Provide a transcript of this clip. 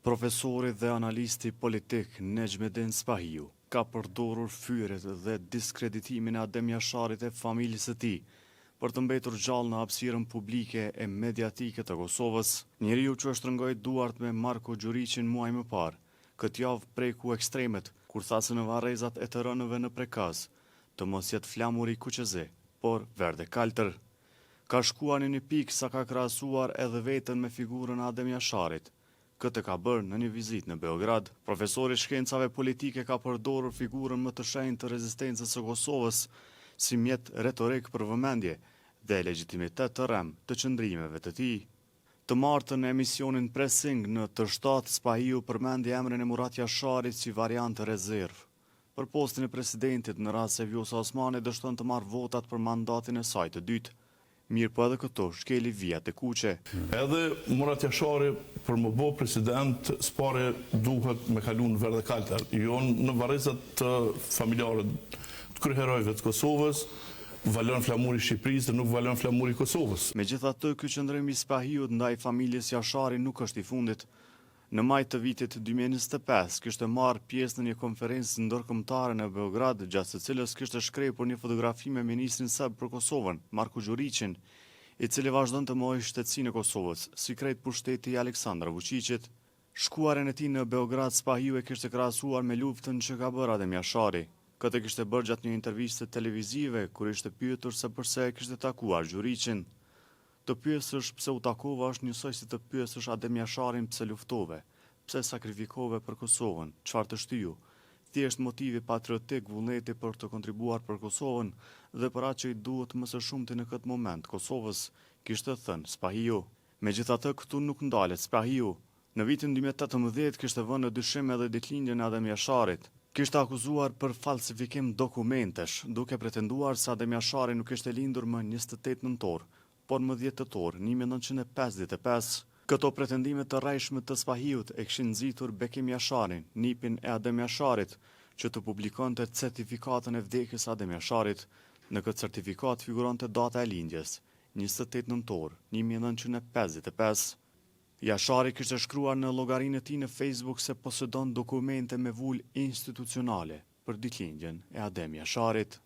Profesori dhe analisti politik Nejmedin Spahiu ka përdorur fyret dhe diskreditimin e Adem Jasharit e familjes së tij për të mbetur gjallë në hapësirën publike e mediatike të Kosovës. Njeriu që shtrëngoi duart me Marko Gjuriqin muaj më parë, këtë javë preku ekstremet, kur tha se në varrezat e të rënëve në Prekaz të mos jetë flamuri kuqezi, por verde kaltër. Ka shkuar në një pikë sa ka krahasuar edhe veten me figurën e Adem Jasharit. Këtë ka bërë në një vizitë në Beograd. Profesori shkencave politike ka përdorur figurën më të shenjtë të rezistencës së Kosovës si mjet retorik për vëmendje dhe legjitimitet të rrem të qëndrimeve të tij. Të martën në emisionin Pressing në të shtatë, Spahiu përmendi emrin e Murat Jasharit si variant rezerv për postin e presidentit në rast se Vjosa Osmani dështon të marrë votat për mandatin e saj të dytë. Mirë po edhe këto shkeli vijat e kuqe. Edhe Murat Jashari për më bo president s'pare duhet me kalu në verde kaltër. Jo në varrezat të familjare të kryeherojve të Kosovës, valon flamuri Shqipërisë dhe nuk valon flamuri Kosovës. Megjithatë, ky qëndrim i Spahiut ndaj familjes Jashari nuk është i fundit. Në maj të vitit 2025 kishte marrë pjesë në një konferencë ndërkombëtare në Beograd, gjatë së cilës kishte shkrepur një fotografi me ministrin serb për Kosovën, Marko Gjuriqin, i cili vazhdon të mohojë shtetësinë e Kosovës, si krejt pushteti i Aleksandar Vučićit. Shkuarjen e tij në Beograd, Spahiu e kishte krahasuar me luftën që ka bërë Adem Jashari. Këtë kishte bërë gjatë një interviste televizive, kur ishte pyetur se pse kishte takuar Gjuriqin. Të pyesësh pse u takova është njësoj si të pyesësh Adem Jasharin pse luftove, pse sakrifikove për Kosovën, çfarë të shtyu. Thjesht motivi patriotik, vullneti për të kontribuar për Kosovën dhe për atë që i duhet më së shumti në këtë moment Kosovës, kishte thënë Spahiu. Megjithatë, këtu nuk ndalet Spahiu. Në vitin 2018 kishte vënë në dyshim edhe ditëlindjen e Adem Jasharit. Kishte akuzuar për falsifikim dokumentesh, duke pretenduar se Adem Jashari nuk ishte lindur më 28 nëntor, por më 10 tetor 1955. Këto pretendime të rrejshme të Spahiut e kishin nxitur Bekim Jasharin, nipin e Adem Jasharit, që të publikonte certifikatën e vdekjes së Adem Jasharit. Në këtë certifikat figuronte data e lindjes, 28 nëntor 1955. Jashari kishte shkruar në llogarinë e tij në Facebook se posedon dokumente me vulë institucionale për ditëlindjen e Adem Jasharit.